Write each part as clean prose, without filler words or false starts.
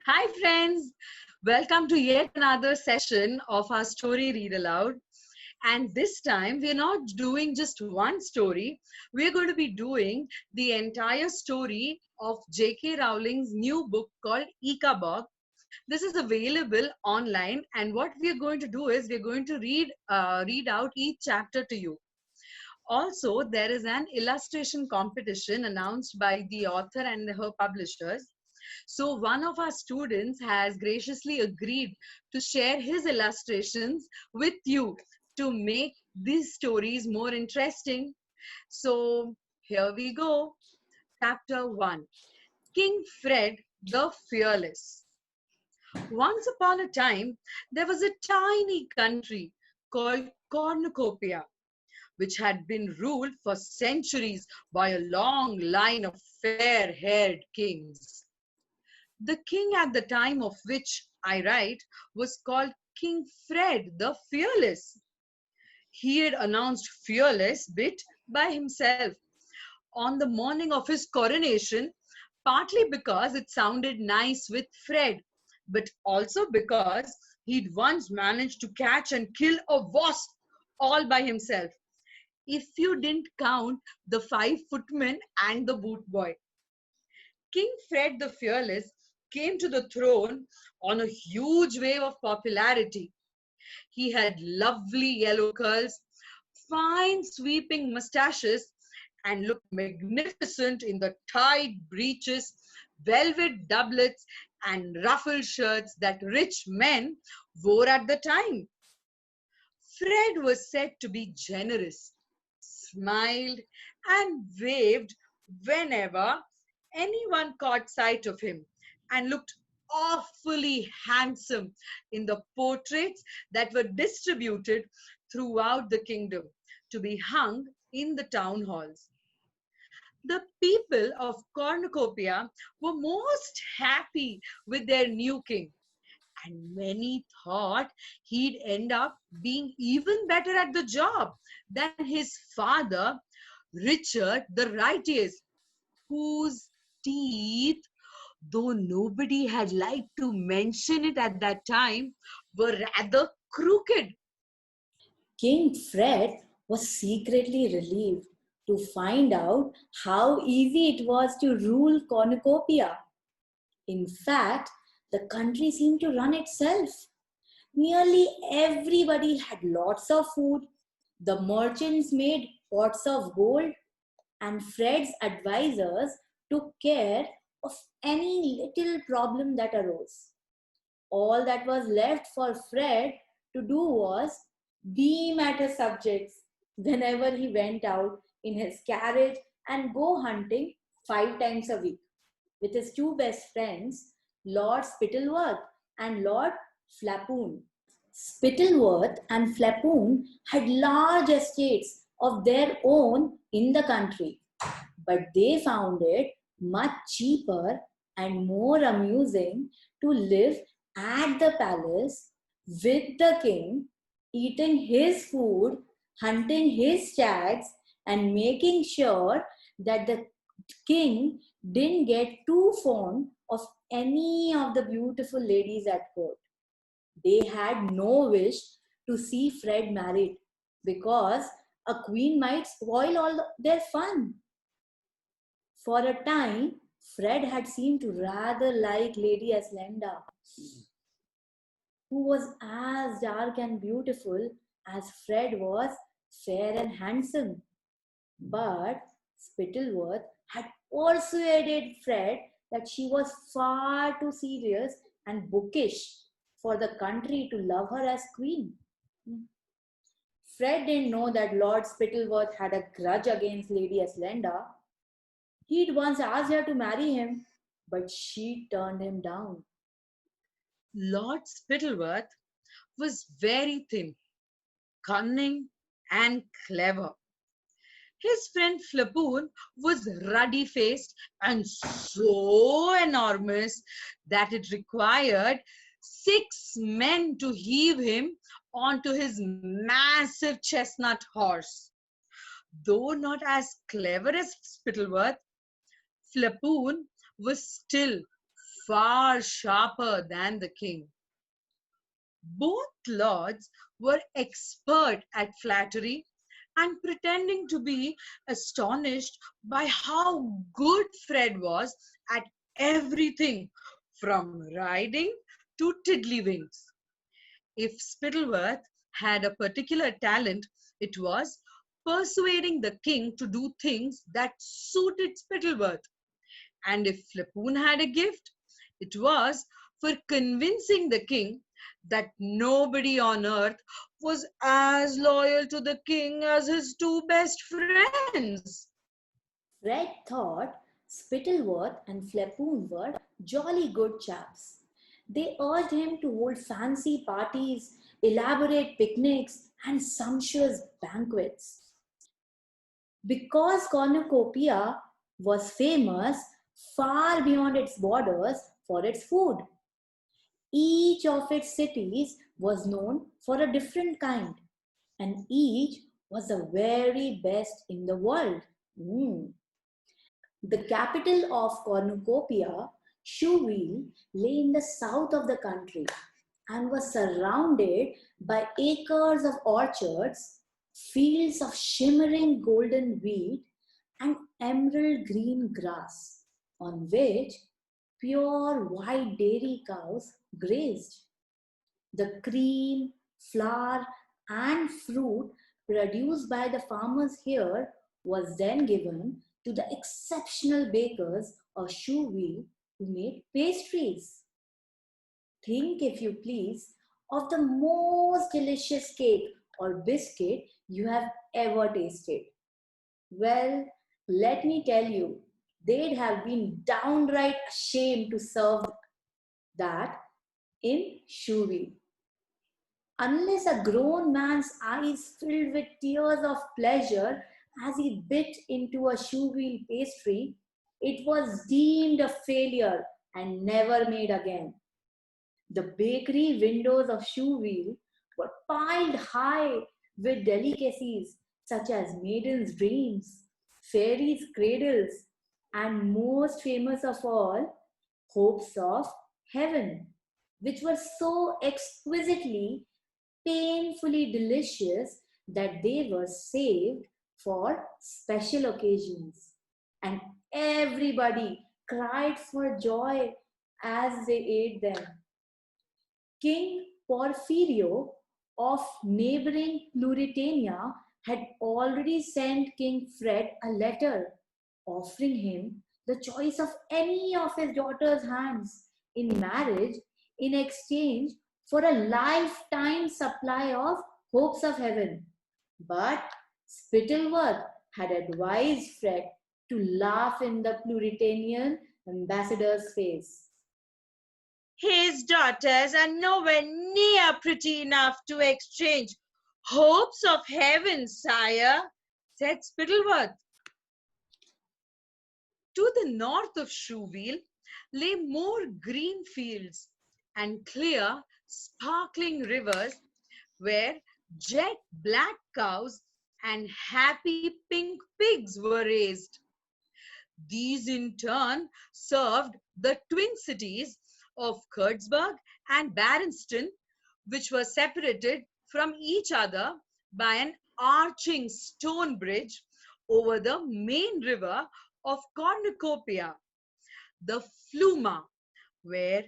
Hi, friends. Welcome to yet another session of our story read aloud. And this time, we're not doing just one story, we're going to be doing the entire story of J.K. Rowling's new book called Ickabog. This is available online, and what we're going to do is we're going to read out each chapter to you. Also, there is an illustration competition announced by the author and her publishers. So, one of our students has graciously agreed to share his illustrations with you to make these stories more interesting. So, here we go. Chapter 1, King Fred the Fearless. Once upon a time, there was a tiny country called Cornucopia, which had been ruled for centuries by a long line of fair haired kings. The king at the time of which I write was called King Fred the Fearless. He had announced fearless bit by himself on the morning of his coronation, partly because it sounded nice with Fred, but also because he'd once managed to catch and kill a wasp all by himself, if you didn't count the 5 footmen and the boot boy. King Fred the Fearless came to the throne on a huge wave of popularity. He had lovely yellow curls, fine sweeping mustaches, and looked magnificent in the tight breeches, velvet doublets, and ruffled shirts that rich men wore at the time. Fred was said to be generous, smiled, and waved whenever anyone caught sight of him, and looked awfully handsome in the portraits that were distributed throughout the kingdom to be hung in the town halls. The people of Cornucopia were most happy with their new king, and many thought he'd end up being even better at the job than his father, Richard the Righteous, whose teeth, though nobody had liked to mention it at that time, were rather crooked. King Fred was secretly relieved to find out how easy it was to rule Cornucopia. In fact, the country seemed to run itself. Nearly everybody had lots of food. The merchants made pots of gold, and Fred's advisors took care of any little problem that arose. All that was left for Fred to do was beam at his subjects whenever he went out in his carriage and go hunting 5 times a week with his two best friends, Lord Spittleworth and Lord Flapoon. Spittleworth and Flapoon had large estates of their own in the country, but they found it much cheaper and more amusing to live at the palace with the king, eating his food, hunting his stags, and making sure that the king didn't get too fond of any of the beautiful ladies at court. They had no wish to see Fred married because a queen might spoil all their fun. For a time, Fred had seemed to rather like Lady Eslenda, who was as dark and beautiful as Fred was fair and handsome. But Spittleworth had persuaded Fred that she was far too serious and bookish for the country to love her as queen. Fred didn't know that Lord Spittleworth had a grudge against Lady Eslenda. He'd once asked her to marry him, but she turned him down. Lord Spittleworth was very thin, cunning, and clever. His friend Flapoon was ruddy faced and so enormous that it required 6 men to heave him onto his massive chestnut horse. Though not as clever as Spittleworth, Flapoon was still far sharper than the king. Both lords were expert at flattery and pretending to be astonished by how good Fred was at everything from riding to tiddlywinks. If Spittleworth had a particular talent, it was persuading the king to do things that suited Spittleworth. And if Flipoon had a gift, it was for convincing the king that nobody on earth was as loyal to the king as his two best friends. Fred thought Spittleworth and Flepoon were jolly good chaps. They urged him to hold fancy parties, elaborate picnics, and sumptuous banquets. Because Cornucopia was famous far beyond its borders for its food. Each of its cities was known for a different kind, and each was the very best in the world. The capital of Cornucopia, Shoeville, lay in the south of the country and was surrounded by acres of orchards, fields of shimmering golden wheat, and emerald green grass, on which pure white dairy cows grazed. The cream, flour, and fruit produced by the farmers here was then given to the exceptional bakers of Shoeville who made pastries. Think, if you please, of the most delicious cake or biscuit you have ever tasted. Well, let me tell you, they'd have been downright ashamed to serve that in Shoeville. Unless a grown man's eyes filled with tears of pleasure as he bit into a Shoeville pastry, it was deemed a failure and never made again. The bakery windows of Shoeville were piled high with delicacies such as maidens' dreams, fairies' cradles, and most famous of all, hopes of heaven, which were so exquisitely, painfully delicious that they were saved for special occasions. And everybody cried for joy as they ate them. King Porphyrio of neighboring Pluritania had already sent King Fred a letter offering him the choice of any of his daughter's hands in marriage in exchange for a lifetime supply of hopes of heaven. But Spittleworth had advised Fred to laugh in the Pluritanian ambassador's face. His daughters are nowhere near pretty enough to exchange hopes of heaven, sire, said Spittleworth. To the north of Shoeville lay more green fields and clear, sparkling rivers where jet black cows and happy pink pigs were raised. These in turn served the twin cities of Kurtzberg and Berenstain, which were separated from each other by an arching stone bridge over the main river of Cornucopia, the Fluma, where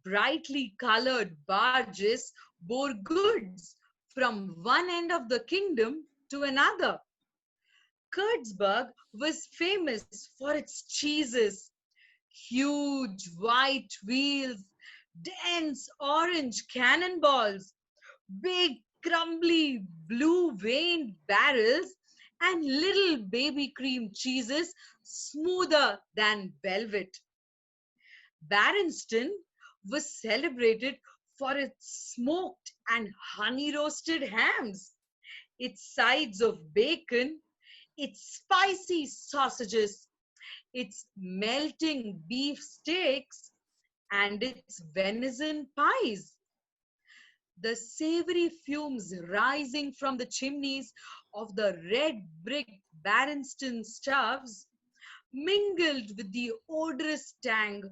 brightly colored barges bore goods from one end of the kingdom to another. Kurtzberg was famous for its cheeses, huge white wheels, dense orange cannonballs, big crumbly blue veined barrels, and little baby cream cheeses smoother than velvet. Berenstain was celebrated for its smoked and honey roasted hams, its sides of bacon, its spicy sausages, its melting beef steaks, and its venison pies. The savory fumes rising from the chimneys of the red brick Berenstain stoves mingled with the odorous tang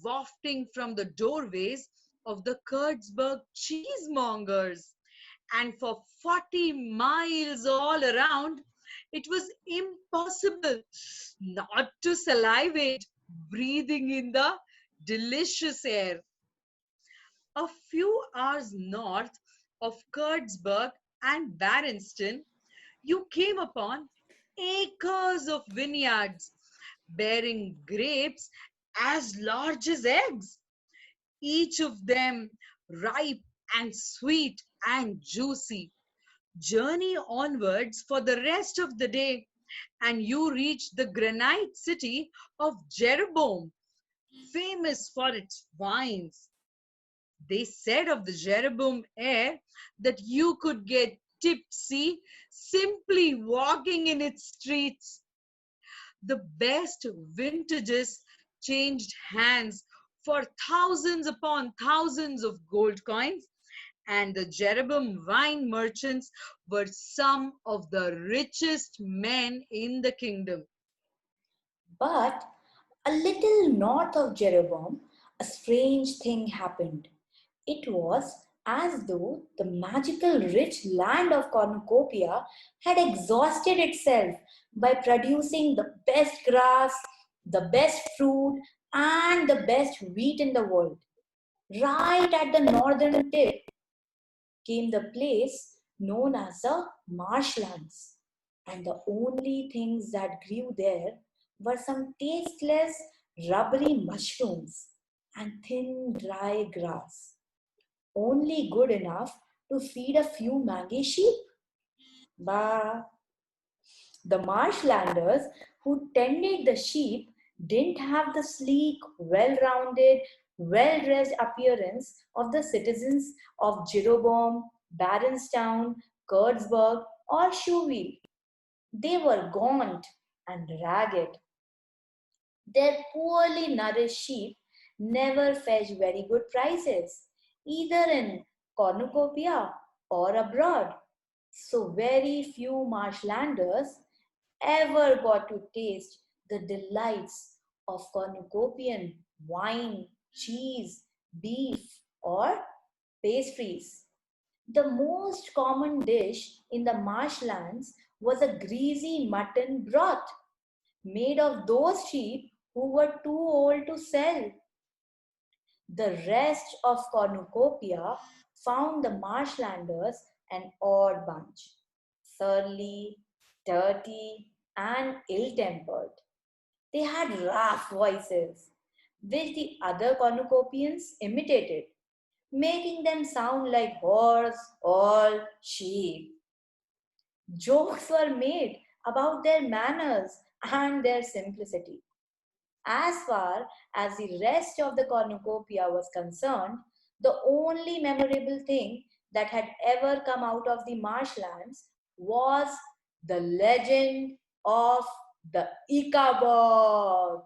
wafting from the doorways of the Kurtzberg cheesemongers. And for 40 miles all around, it was impossible not to salivate, breathing in the delicious air. A few hours north of Kurtzberg and Berenstain, you came upon acres of vineyards bearing grapes as large as eggs, each of them ripe and sweet and juicy. Journey onwards for the rest of the day, and you reach the granite city of Jeroboam, famous for its wines. They said of the Jeroboam air that you could get tipsy simply walking in its streets. The best vintages changed hands for thousands upon thousands of gold coins, and the Jeroboam wine merchants were some of the richest men in the kingdom. But a little north of Jeroboam, a strange thing happened. It was as though the magical rich land of Cornucopia had exhausted itself by producing the best grass, the best fruit, and the best wheat in the world. Right at the northern tip came the place known as the Marshlands, and the only things that grew there were some tasteless, rubbery mushrooms and thin, dry grass, only good enough to feed a few mangy sheep. Bah! The marshlanders who tended the sheep didn't have the sleek, well rounded, well dressed appearance of the citizens of Jeroboam, Baronstown, Kurtzberg, or Shoeville. They were gaunt and ragged. Their poorly nourished sheep never fetched very good prices, either in cornucopia or abroad. So very few marshlanders ever got to taste the delights of cornucopian wine, cheese, beef, or pastries. The most common dish in the marshlands was a greasy mutton broth made of those sheep who were too old to sell. The rest of cornucopia found the marshlanders an odd bunch, surly, dirty, and ill tempered. They had rough voices, which the other cornucopians imitated, making them sound like horse or sheep. Jokes were made about their manners and their simplicity. As far as the rest of the cornucopia was concerned, the only memorable thing that had ever come out of the marshlands was the legend of the Ickabog.